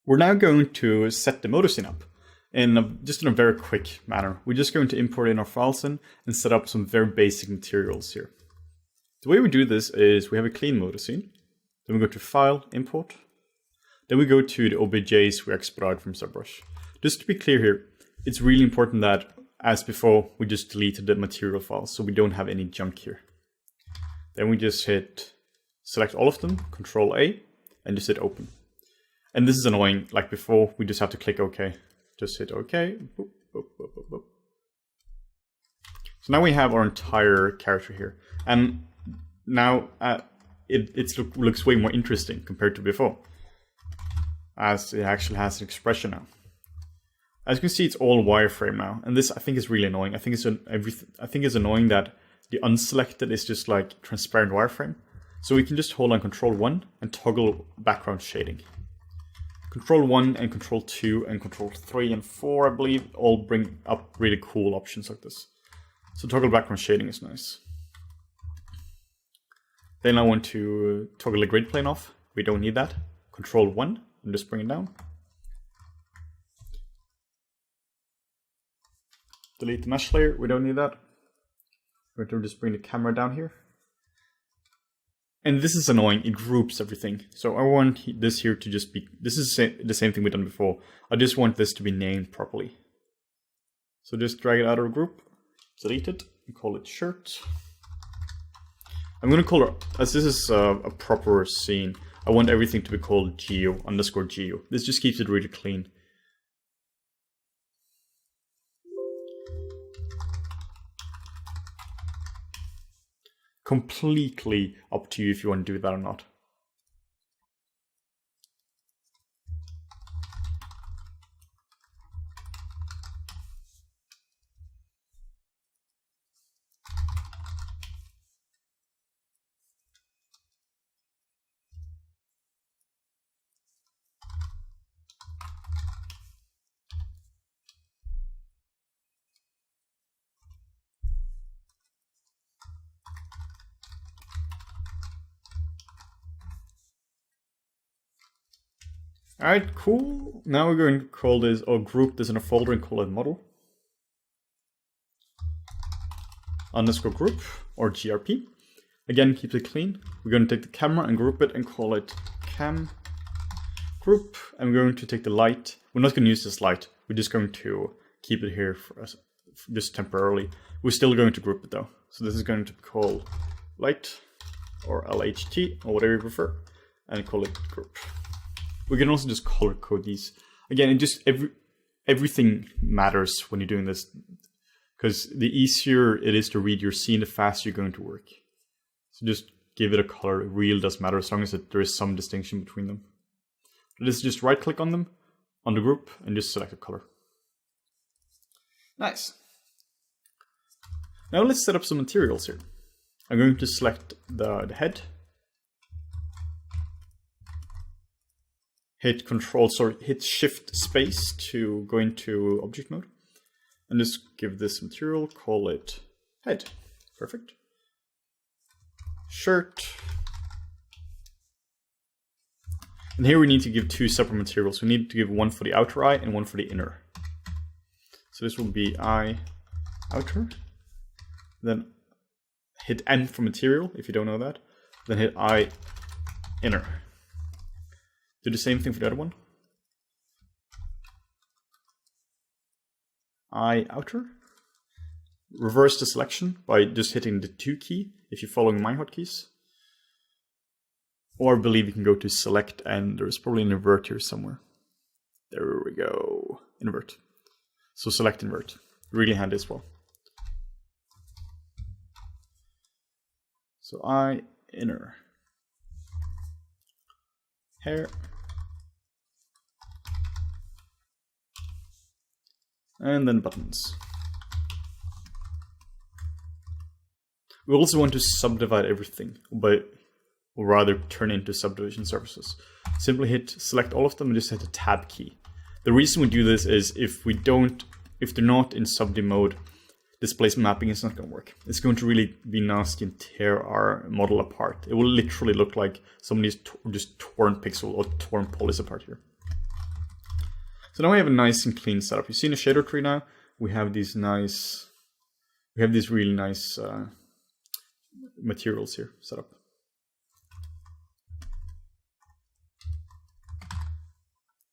We're now going to set the MODOScene up just in a very quick manner. We're just going to import in our files and set up some very basic materials here. The way we do this is we have a clean MODOScene. Then we go to File, Import. Then we go to the OBJs we export from ZBrush. Just to be clear here, it's really important that, as before, we just deleted the material files so we don't have any junk here. Then we just select all of them, Control A, and just hit Open. And this is annoying, like before, we just have to click OK. Just hit OK. Boop, boop, boop, boop, boop. So now we have our entire character here. And now it looks way more interesting compared to before, as it actually has an expression now. As you can see, it's all wireframe now, and this I think is really annoying. I think it's annoying that the unselected is just like transparent wireframe. So we can just hold on Control 1 and toggle background shading. Control 1 and Control 2 and Control 3 and 4, I believe, all bring up really cool options like this. So toggle background shading is nice. Then I want to toggle the grid plane off. We don't need that. Control 1 and just bring it down. Delete the mesh layer. We don't need that. We're going to just bring the camera down here. And this is annoying. It groups everything. So I want this here to just be... This is the same thing we've done before. I just want this to be named properly. So just drag it out of a group. Delete it and call it shirt. I'm going to call it, as this is a proper scene, I want everything to be called geo_geo. This just keeps it really clean. Completely up to you if you want to do that or not. Alright, cool. Now we're going to call this, or group this in a folder and call it model. _ group, or GRP. Again, keep it clean. We're going to take the camera and group it and call it cam group. And we're going to take the light. We're not going to use this light. We're just going to keep it here for us, just temporarily. We're still going to group it though. So this is going to be called light, or LHT, or whatever you prefer, and call it group. We can also just color code these. Again, it just everything matters when you're doing this, because the easier it is to read your scene, the faster you're going to work. So just give it a color. It really does matter as long as there is some distinction between them. Let's just right click on them, on the group, and just select a color. Nice. Now let's set up some materials here. I'm going to select the head. Hit Shift Space to go into object mode. And just give this material, call it head. Perfect. Shirt. And here we need to give two separate materials. We need to give one for the outer eye and one for the inner. So this will be eye outer. Then hit N for material, if you don't know that. Then hit eye inner. Do the same thing for the other one. Eye outer. Reverse the selection by just hitting the 2 key if you're following my hotkeys. Or I believe you can go to select and there's probably an invert here somewhere. There we go. Invert. So select invert. Really handy as well. So eye inner. Hair. And then buttons. We also want to subdivide everything, or rather turn into subdivision surfaces. Simply hit select all of them and just hit the tab key. The reason we do this is if they're not in subdiv mode, displacement mapping is not going to work. It's going to really be nasty and tear our model apart. It will literally look like somebody's just torn pixel or torn polys apart here. So now we have a nice and clean setup. You see in the shader tree now, we have these really nice materials here set up.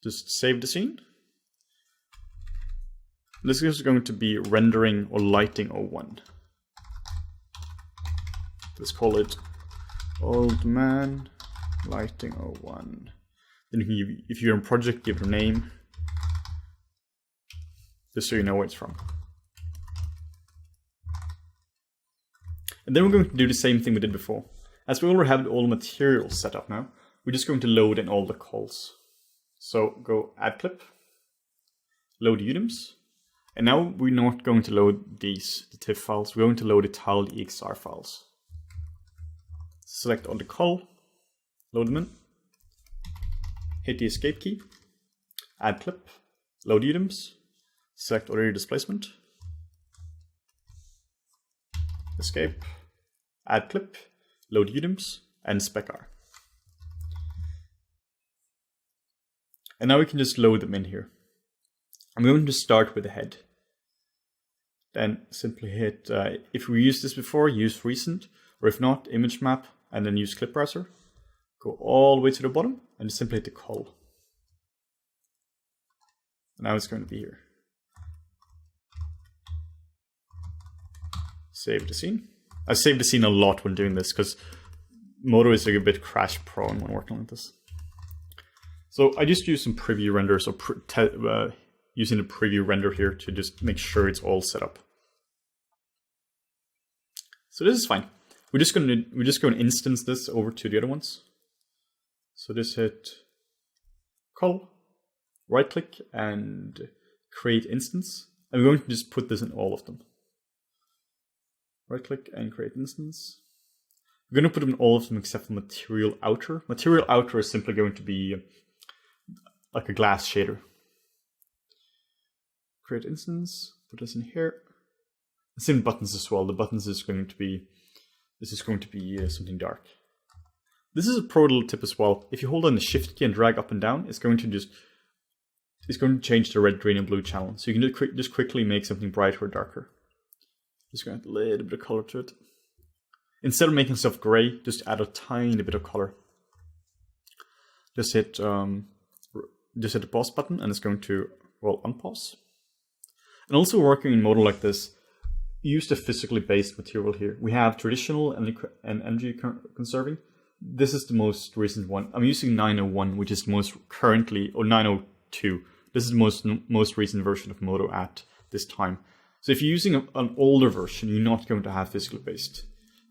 Just save the scene. This is going to be rendering or lighting 01. Let's call it old man lighting 01. Then you can, if you're in project, give it a name, just so you know where it's from. And then we're going to do the same thing we did before. As we already have all the materials set up now, we're just going to load in all the calls. So go add clip, load UDIMs, and now we're not going to load these, the TIFF files, we're going to load the tile.exr files. Select all the call, load them in, hit the escape key, add clip, load UDIMs, select already displacement, escape, add clip, load UDIMs, and spec.r. And now we can just load them in here. I'm going to start with the head. Then simply hit, if we used this before, use recent, or if not, image map, and then use clip browser. Go all the way to the bottom, and just simply hit the call. And now it's going to be here. Save the scene. I saved the scene a lot when doing this, because Modo is like a bit crash prone when working with this. So I just use some preview renders, or using the preview render here to just make sure it's all set up. So this is fine. We're just going to instance this over to the other ones. So just hit call, right click, and create instance. And we're going to just put this in all of them. Right click and create instance. We're going to put them in all of them except for material outer. Material outer is simply going to be like a glass shader. Create instance, put this in here. It's in buttons as well. The buttons is going to be, something dark. This is a pro little tip as well. If you hold on the shift key and drag up and down, it's going to change the red, green, and blue channel. So you can just quickly make something brighter or darker. Just going to add a little bit of color to it. Instead of making stuff gray, just add a tiny bit of color. Just hit the pause button, and it's going to unpause. And also working in Modo like this, use the physically based material here. We have traditional and energy conserving. This is the most recent one. I'm using 901, which is most currently, or 902. This is the most recent version of Modo at this time. So if you're using an older version, you're not going to have physically based.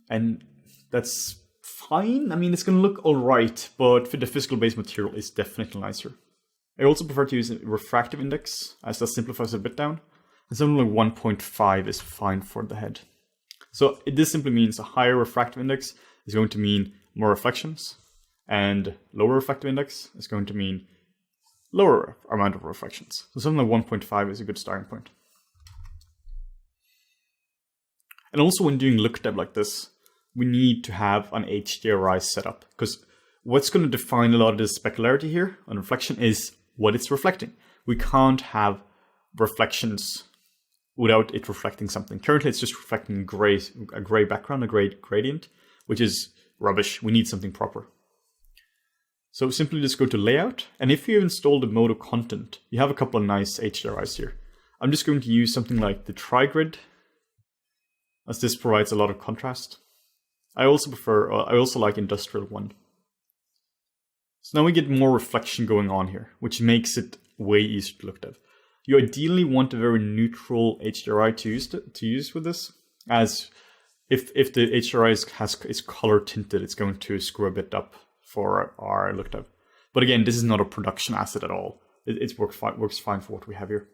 And that's fine. I mean, it's going to look all right, but the physical based material is definitely nicer. I also prefer to use a refractive index, as that simplifies it a bit down. And something like 1.5 is fine for the head. So this simply means a higher refractive index is going to mean more reflections, and lower refractive index is going to mean lower amount of reflections. So something like 1.5 is a good starting point. And also when doing look dev like this, we need to have an HDRI setup, because what's going to define a lot of the specularity here on reflection is what it's reflecting. We can't have reflections without it reflecting something. Currently, it's just reflecting a gray background, a gray gradient, which is rubbish. We need something proper. So simply just go to layout. And if you install the Modo content, you have a couple of nice HDRIs here. I'm just going to use something like the trigrid, as this provides a lot of contrast. I also like industrial one. So now we get more reflection going on here, which makes it way easier to look at. You ideally want a very neutral HDRI to use with this, as if the HDRI is color tinted, it's going to screw a bit up for our look at. But again, this is not a production asset at all. It works fine for what we have here.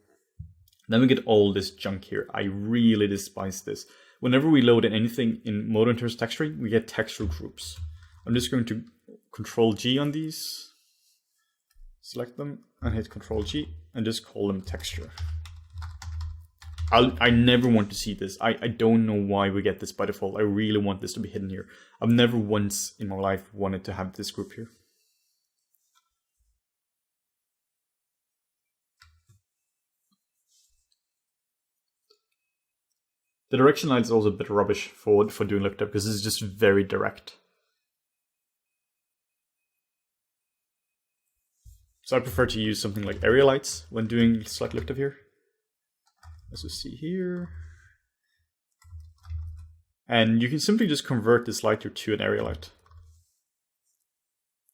Then we get all this junk here. I really despise this. Whenever we load in anything in Modo in terms of texturing, we get texture groups. I'm just going to Control G on these, select them, and hit Control G, and just call them texture. I never want to see this. I don't know why we get this by default. I really want this to be hidden here. I've never once in my life wanted to have this group here. The direction light is also a bit rubbish for doing looked up because it's just very direct. So I prefer to use something like area lights when doing slight looked up here. As you see here. And you can simply just convert this lighter to an area light.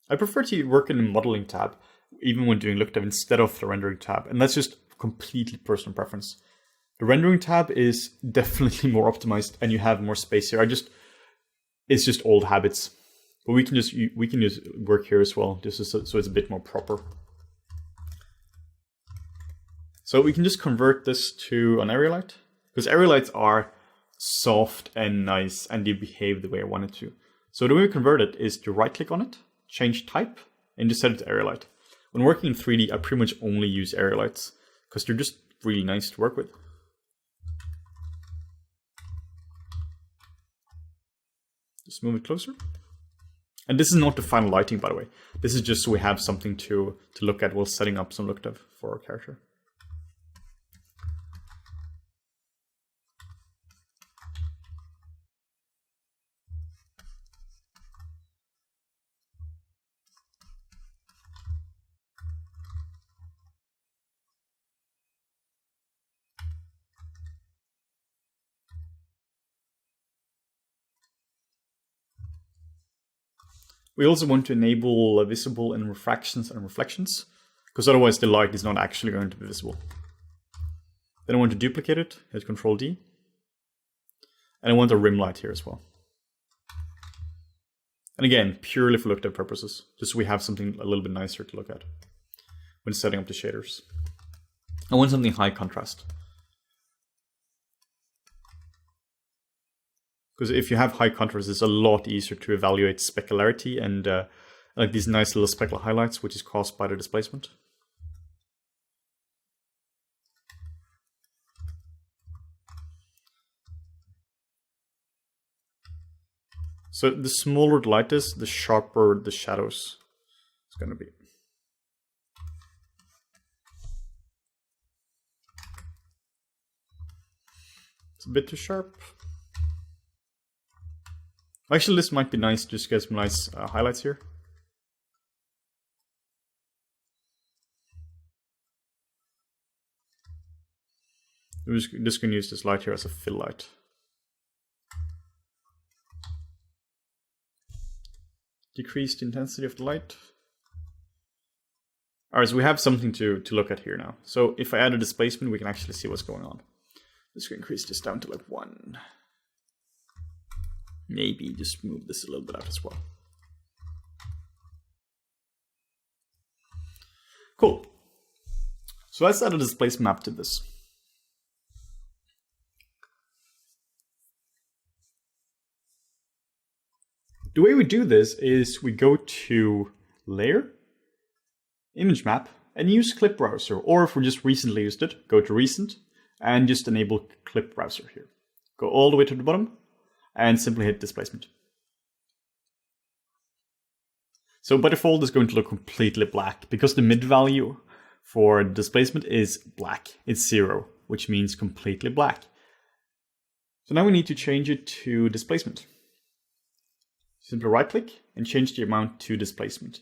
I prefer to work in the modeling tab, even when doing looked up, instead of the rendering tab. And that's just completely personal preference. The rendering tab is definitely more optimized and you have more space here. It's just old habits. But we can just work here as well, just so it's a bit more proper. So we can just convert this to an area light, because area lights are soft and nice and they behave the way I want it to. So the way we convert it is to right click on it, change type, and just set it to area light. When working in 3D, I pretty much only use area lights because they're just really nice to work with. Just move it closer. And this is not the final lighting, by the way. This is just so we have something to look at while setting up some looked up for our character. We also want to enable visible in refractions and reflections, because otherwise the light is not actually going to be visible. Then I want to duplicate it, hit Ctrl D. And I want a rim light here as well. And again, purely for looked at purposes, just so we have something a little bit nicer to look at when setting up the shaders. I want something high contrast. Because if you have high contrast, it's a lot easier to evaluate specularity and like these nice little speckle highlights, which is caused by the displacement. So the smaller the light is, the sharper the shadows is going to be. It's a bit too sharp. Actually, this might be nice, just get some nice highlights here. I'm just going to use this light here as a fill light. Decrease the intensity of the light. Alright, so we have something to look at here now. So if I add a displacement, we can actually see what's going on. Just going to increase this down to like 1. Maybe just move this a little bit out as well. Cool. So let's add a displacement map to this. The way we do this is we go to Layer, Image Map, and use Clip Browser. Or if we just recently used it, go to Recent, and just enable Clip Browser here. Go all the way to the bottom, and simply hit displacement. So by default it's going to look completely black because the mid value for displacement is black. It's 0, which means completely black. So now we need to change it to displacement. Simply right click and change the amount to displacement.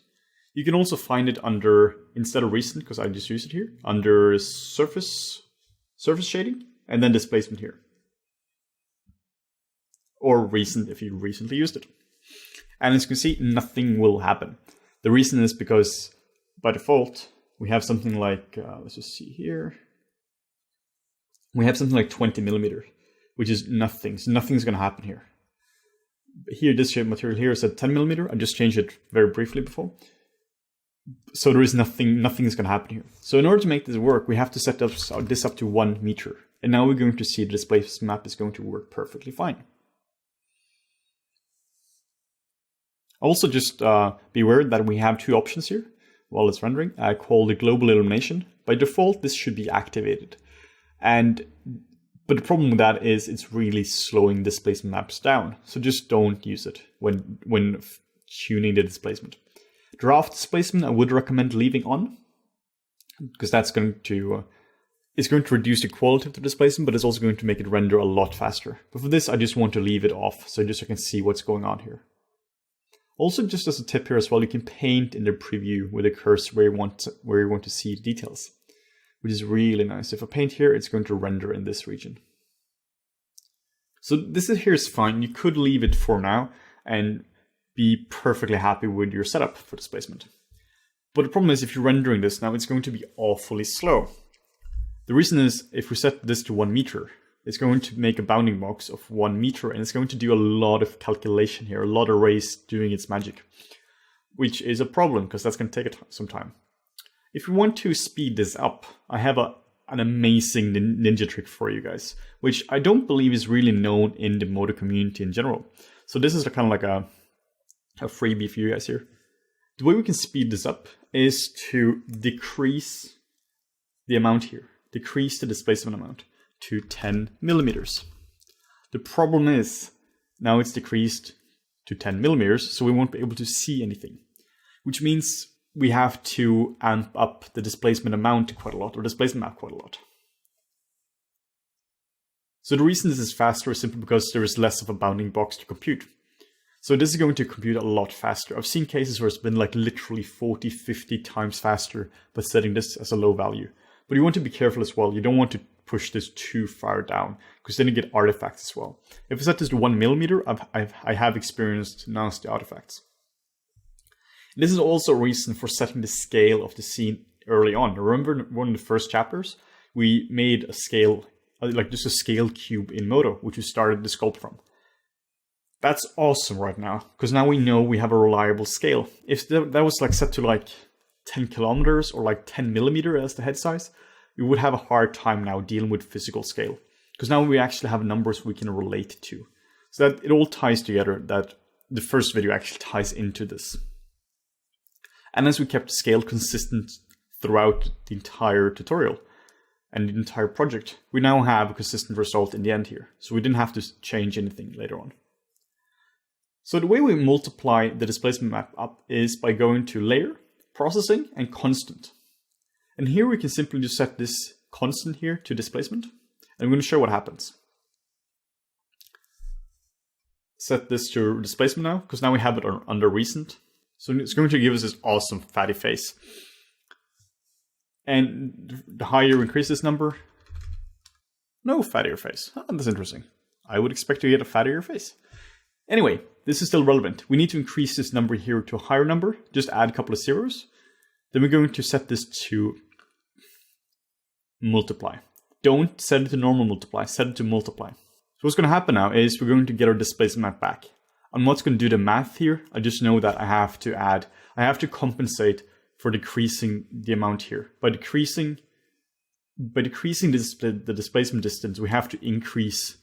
You can also find it under, instead of recent, because I just use it here, under surface shading and then displacement here. Or recent if you recently used it. And as you can see, nothing will happen. The reason is because by default, we have something like, let's just see here. We have something like 20 millimeters, which is nothing. So nothing's going to happen here. Here, this shape material here is at 10 millimeter. I just changed it very briefly before. So there is nothing is going to happen here. So in order to make this work, we have to set this up to 1 meter. And now we're going to see the displacement map is going to work perfectly fine. Also, just be aware that we have 2 options here while it's rendering, called the global illumination. By default, this should be activated. But the problem with that is it's really slowing displacement maps down. So just don't use it when tuning the displacement. Draft displacement, I would recommend leaving on, because that's going to it's going to reduce the quality of the displacement, but it's also going to make it render a lot faster. But for this, I just want to leave it off, so just so I can see what's going on here. Also, just as a tip here as well, you can paint in the preview with a cursor where you want to see details, which is really nice. If I paint here, it's going to render in this region. So this here is fine. You could leave it for now and be perfectly happy with your setup for displacement. But the problem is, if you're rendering this now, it's going to be awfully slow. The reason is, if we set this to 1 meter, it's going to make a bounding box of 1 meter, and it's going to do a lot of calculation here, a lot of arrays doing its magic, which is a problem because that's going to take some time. If you want to speed this up, I have an amazing ninja trick for you guys, which I don't believe is really known in the Modo community in general. So this is kind of like a freebie for you guys here. The way we can speed this up is to decrease the amount here, decrease the displacement amount to 10 millimeters. The problem is, now it's decreased to 10 millimeters, so we won't be able to see anything, which means we have to amp up the displacement amount quite a lot, or displacement map quite a lot. So the reason this is faster is simply because there is less of a bounding box to compute. So this is going to compute a lot faster. I've seen cases where it's been like literally 40, 50 times faster by setting this as a low value. But you want to be careful as well. You don't want to push this too far down, because then you get artifacts as well. If I set this to 1 millimeter, I have experienced nasty artifacts. This is also a reason for setting the scale of the scene early on. Remember one of the first chapters, we made a scale, like just a scale cube in Modo, which we started the sculpt from. That's awesome right now, because now we know we have a reliable scale. If that was like set to like 10 kilometers or like 10 millimeter as the head size, we would have a hard time now dealing with physical scale, because now we actually have numbers we can relate to. So that it all ties together, that the first video actually ties into this. And as we kept scale consistent throughout the entire tutorial and the entire project, we now have a consistent result in the end here. So we didn't have to change anything later on. So the way we multiply the displacement map up is by going to Layer, Processing, and Constant. And here we can simply just set this constant here to displacement. And I'm going to show what happens. Set this to displacement now, because now we have it under recent. So it's going to give us this awesome fatty face. And the higher you increase this number, no fattier face. Oh, that's interesting. I would expect to get a fattier face. Anyway, this is still relevant. We need to increase this number here to a higher number. Just add a couple of zeros. Then we're going to set this to multiply. Don't set it to normal multiply, set it to multiply. So what's going to happen now is we're going to get our displacement map back. I'm not going to do the math here. I just know that I have to compensate for decreasing the amount here. By decreasing the displacement distance, we have to increase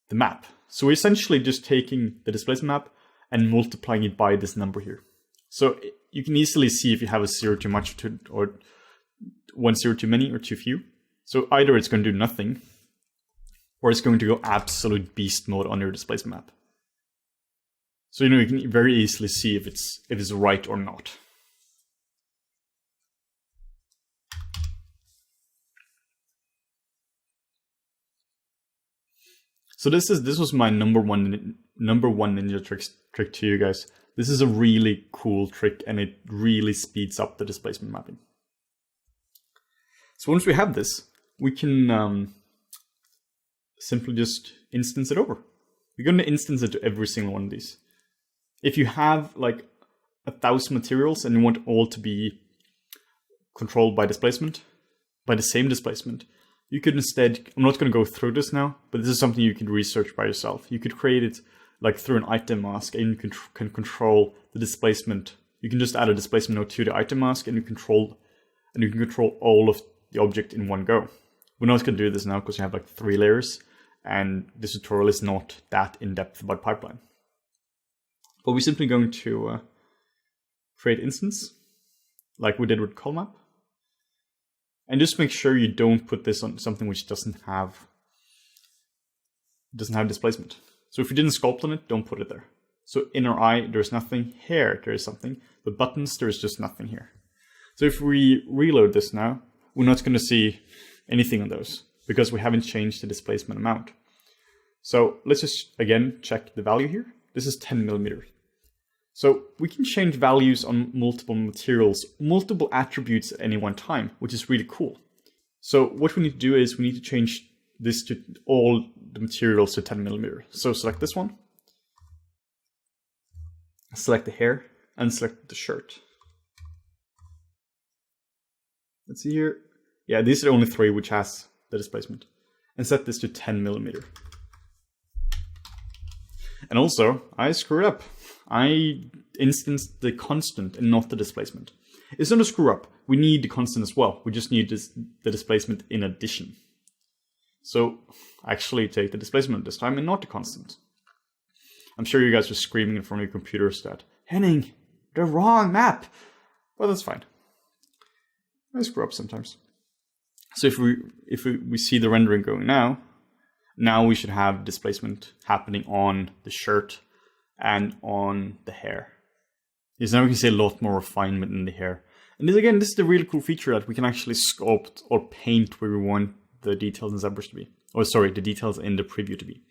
the map. So we're essentially just taking the displacement map and multiplying it by this number here. So you can easily see if you have a zero too much or 1 0 too many or too few. So either it's going to do nothing, or it's going to go absolute beast mode on your displacement map. So you can very easily see if it's right or not. So this was my number one ninja trick to you guys. This is a really cool trick, and it really speeds up the displacement mapping. So once we have this, we can simply just instance it over. We're going to instance it to every single one of these. If you have like 1,000 materials and you want all to be controlled by displacement, by the same displacement, you could instead, I'm not going to go through this now, but this is something you can research by yourself. You could create it like through an item mask, and you can control the displacement. You can just add a displacement node to the item mask, and you can control all of the object in one go. We're not going to do this now because you have like 3 layers, and this tutorial is not that in-depth about pipeline. But we're simply going to create instance, like we did with call map. And just make sure you don't put this on something which doesn't have displacement. So if you didn't sculpt on it, don't put it there. So inner eye, there's nothing. Here, there is something. But buttons, there's just nothing here. So if we reload this now, we're not going to see anything on those because we haven't changed the displacement amount. So let's just, again, check the value here. This is 10 millimeters. So we can change values on multiple materials, multiple attributes at any one time, which is really cool. So what we need to do is we need to change this to all the materials to 10 millimeters. So select this one, select the hair, and select the shirt. Let's see here. Yeah, these are the only three which has the displacement. And set this to 10 millimeters. And also, I screwed up. I instanced the constant and not the displacement. It's not a screw up. We need the constant as well. We just need the displacement in addition. So actually take the displacement this time and not the constant. I'm sure you guys are screaming in front of your computers that, Henning, the wrong map. Well, that's fine. I screw up sometimes. So if we see the rendering going now we should have displacement happening on the shirt and on the hair. Because now we can see a lot more refinement in the hair. And this, again, this is the really cool feature that we can actually sculpt or paint where we want the details in ZBrush to be. Or sorry, the details in the preview to be.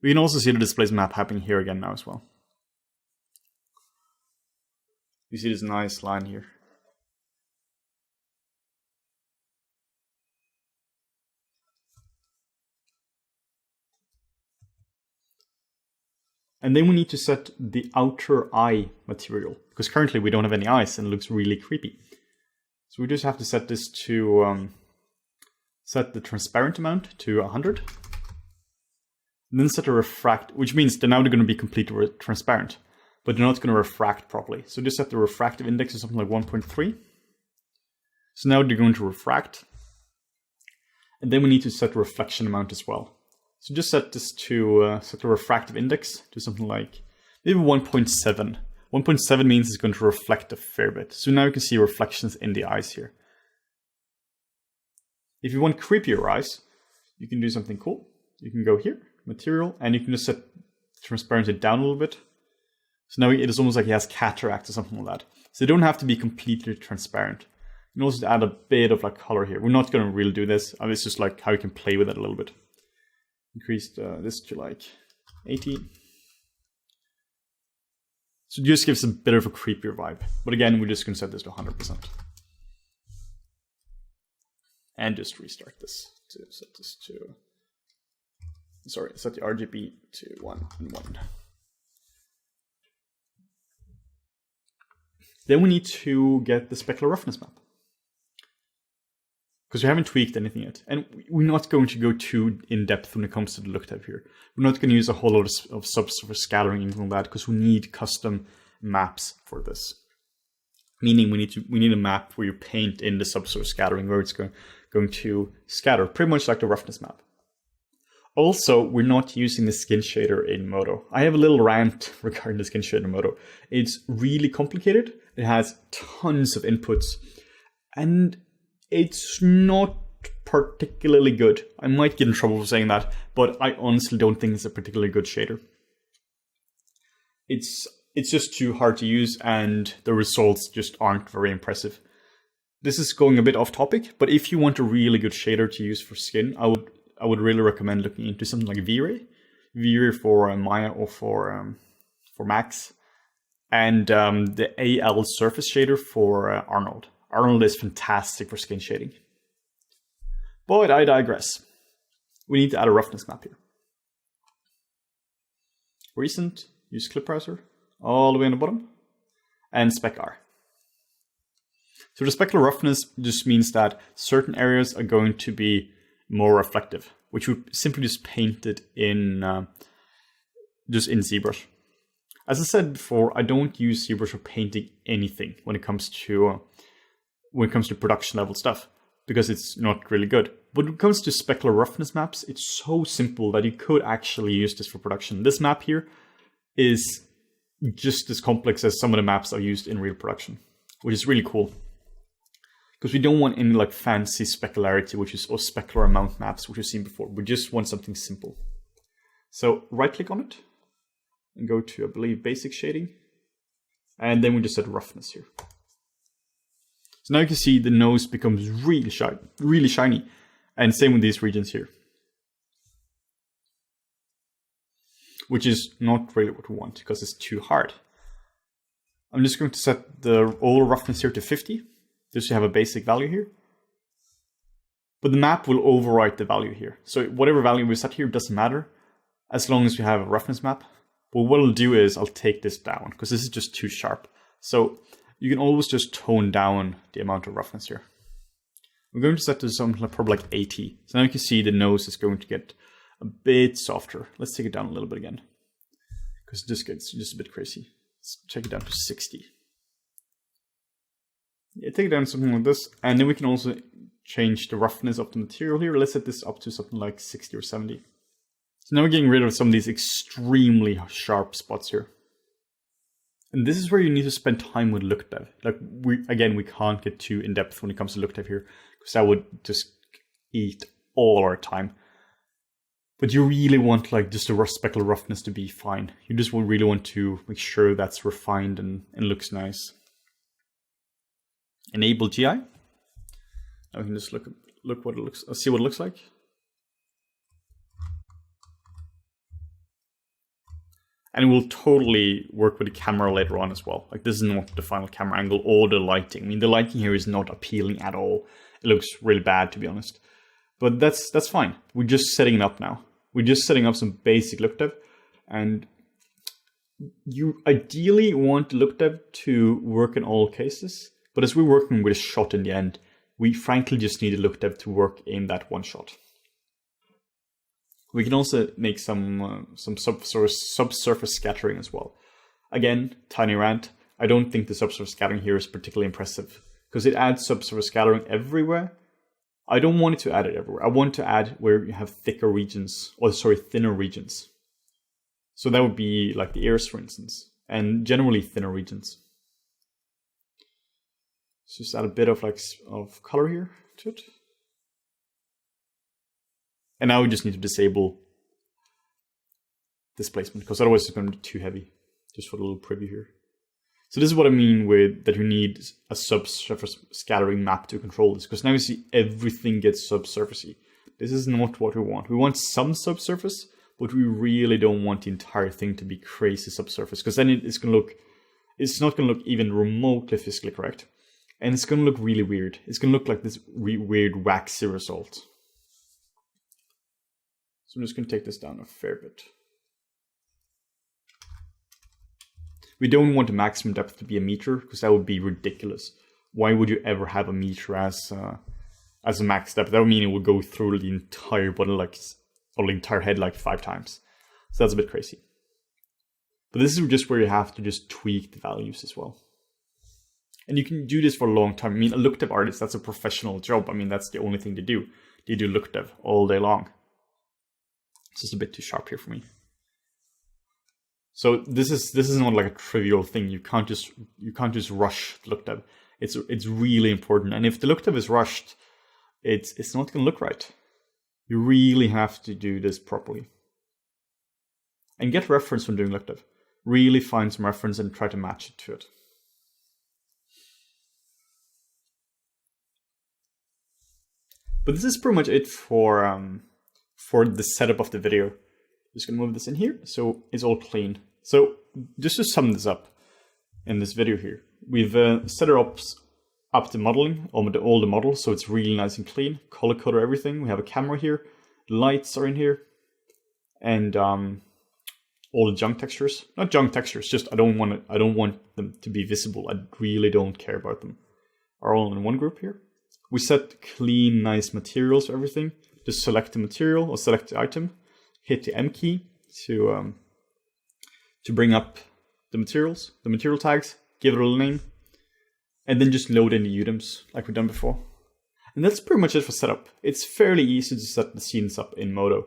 We can also see the displacement map happening here again now as well. You see this nice line here. And then we need to set the outer eye material, because currently we don't have any eyes and it looks really creepy. So we just have to set this to, set the transparent amount to 100. And then set a refract, which means they're now going to be completely transparent, but they're not going to refract properly. So just set the refractive index to something like 1.3. So now they're going to refract. And then we need to set the reflection amount as well. So just set this to set the refractive index to something like maybe 1.7. 1.7 means it's going to reflect a fair bit. So now you can see reflections in the eyes here. If you want creepier eyes, you can do something cool. You can go here, material, and you can just set transparency down a little bit. So now it is almost like he has cataract or something like that. So they don't have to be completely transparent. You can also add a bit of like color here. We're not going to really do this. It's just like how you can play with it a little bit. Increased this to like 80. So it just gives a bit of a creepier vibe. But again, we're just going to set this to 100%. And just restart this to set this to, sorry, set the RGB to 1 and 1. Then we need to get the specular roughness map, because we haven't tweaked anything yet. And we're not going to go too in-depth when it comes to the look type here. We're not going to use a whole lot of subsurface scattering and anything like that, because we need custom maps for this. Meaning we need a map where you paint in the subsurface scattering where it's going to scatter, pretty much like the roughness map. Also, we're not using the skin shader in Modo. I have a little rant regarding the skin shader in Modo. It's really complicated. It has tons of inputs, and it's not particularly good. I might get in trouble for saying that, but I honestly don't think it's a particularly good shader. It's just too hard to use, and the results just aren't very impressive. This is going a bit off topic, but if you want a really good shader to use for skin, I would really recommend looking into something like V-Ray for Maya or for Max, and the AL surface shader for Arnold. Arnold is fantastic for skin shading. But I digress. We need to add a roughness map here. Recent, use clip browser, all the way on the bottom, and spec R. So the specular roughness just means that certain areas are going to be more reflective, which we simply just painted in ZBrush. As I said before, I don't use ZBrush for painting anything when it comes to production level stuff, because it's not really good. But when it comes to specular roughness maps, it's so simple that you could actually use this for production. This map here is just as complex as some of the maps are used in real production, which is really cool. Because we don't want any like fancy specularity, or specular amount maps, which we've seen before. We just want something simple. So right click on it and go to, I believe, basic shading. And then we just set roughness here. So now you can see the nose becomes really shiny. And same with these regions here. Which is not really what we want because it's too hard. I'm just going to set the overall roughness here to 50, just to have a basic value here. But the map will overwrite the value here. So whatever value we set here doesn't matter, as long as we have a roughness map. But what I'll do is I'll take this down, because this is just too sharp. So you can always just tone down the amount of roughness here. I'm going to set this something probably like 80. So now you can see the nose is going to get a bit softer. Let's take it down a little bit again, because this gets just a bit crazy. Let's take it down to 60. Yeah, take it down to something like this, and then we can also change the roughness of the material here. Let's set this up to something like 60 or 70. So now we're getting rid of some of these extremely sharp spots here. And this is where you need to spend time with look dev. Like we can't get too in depth when it comes to look dev here, because that would just eat all our time. But you really want like just the speckle roughness to be fine. You just really want to make sure that's refined and looks nice. Enable GI. Now we can just look what it looks. See what it looks like. And it will totally work with the camera later on as well. Like this is not the final camera angle or the lighting. I mean, the lighting here is not appealing at all. It looks really bad, to be honest. But that's fine. We're just setting it up now. We're just setting up some basic look dev. And you ideally want look dev to work in all cases. But as we're working with a shot in the end, we frankly just need a look dev to work in that one shot. We can also make some subsurface scattering as well. Again, tiny rant. I don't think the subsurface scattering here is particularly impressive, because it adds subsurface scattering everywhere. I don't want it to add it everywhere. I want to add where you have thinner regions. So that would be like the ears, for instance, and generally thinner regions. So just add a bit of color here to it. And now we just need to disable displacement, because otherwise it's going to be too heavy. Just for a little preview here. So this is what I mean with that you need a subsurface scattering map to control this, because now you see everything gets subsurfacey. This is not what we want. We want some subsurface, but we really don't want the entire thing to be crazy subsurface, because then it's not going to look even remotely physically correct. And it's going to look really weird. It's going to look like this weird waxy result. So I'm just going to take this down a fair bit. We don't want the maximum depth to be a meter, because that would be ridiculous. Why would you ever have a meter as a max depth? That would mean it would go through the entire body, or the entire head 5 times. So that's a bit crazy. But this is just where you have to just tweak the values as well. And you can do this for a long time. I mean, a look dev artist, that's a professional job. I mean, that's the only thing they do. They do look dev all day long. It's just a bit too sharp here for me. So this is not like a trivial thing. You can't just rush the look dev. It's really important. And if the look dev is rushed, it's not going to look right. You really have to do this properly. And get reference when doing look dev. Really find some reference and try to match it to it. But this is pretty much it for the setup of the video. Just gonna move this in here so it's all clean. So just to sum this up in this video here, we've set up the modeling, all the models, so it's really nice and clean. Color coded everything. We have a camera here, lights are in here, and all the junk textures. Not junk textures, just I don't want them to be visible. I really don't care about them. Are all in one group here. We set clean, nice materials for everything. Just select the material or select the item. Hit the M key to bring up the materials, the material tags, give it a little name, and then just load in the items like we've done before. And that's pretty much it for setup. It's fairly easy to set the scenes up in Modo.